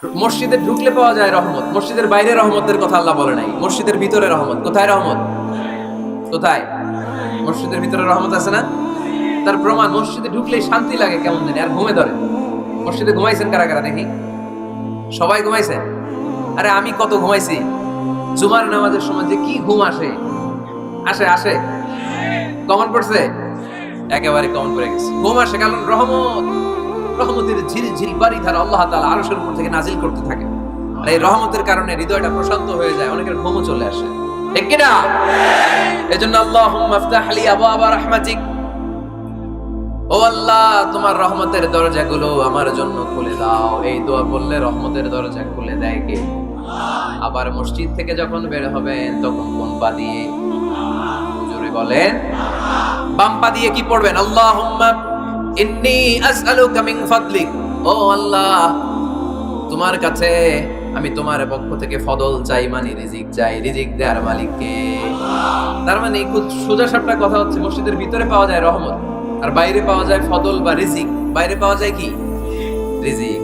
মসজিদে ঢুকলে পাওয়া যায় রহমত, মসজিদের বাইরে রহমতের কথা আল্লাহ বলে নাই। মসজিদের ভিতরে রহমত। কোথায় রহমত? কোথায়? মসজিদের ভিতরে রহমত আছে না? তার প্রমাণ, মসজিদে ঢুকলেই শান্তি লাগে কেমন জানি, আর ঘুমে ধরে। মসজিদে ঘুমাইছেন কারা কারা দেখি? সবাই ঘুমাইছেন? আরে আমি কত ঘুমাইছি। জুমার নামাজের সময় যে কি ঘুম আসে, আসে আসে কমন পড়ছে, একেবারে কমন পড়ে গেছে। ঘুম আসে কারণ রহমত, রহমতের ঝিরিঝিরি বাড়ি ধারা আল্লাহ তাআলা আরশের উপর থেকে নাজিল করতে থাকে। আর এই রহমতের কারণে হৃদয়টা প্রশান্ত হয়ে যায়, অনেকের ঘুমও চলে আসে। ঠিক কি না? এজন্য আল্লাহুম্মা ইফতাহ লি আবওয়াবা রাহমাতিক, ও আল্লাহ তোমার রহমতের দরজাগুলো আমার জন্য খুলে দাও। এই দোয়া বললে রহমতের দরজা খুলে দেয় কে? আবার মসজিদ থেকে যখন বের হবেন তখন কোন পা দিয়ে? জোরে বলেন। বাম পা দিয়ে কি পড়বেন? আল্লাহুম্মা ইন্নী আসআলুকা মিন ফাদলিক, ও আল্লাহ তোমার কাছে আমি তোমার পক্ষ থেকে ফদল চাই, মানে রিজিক চাই। রিজিক দেওয়ার মালিক কে? তার মানে খুব সোজা সাপটা কথা হচ্ছে, মসজিদের ভিতরে পাওয়া যায় রহমত, আর বাইরে পাওয়া যায় ফদল বা রিজিক। বাইরে পাওয়া যায় কি? রিজিক।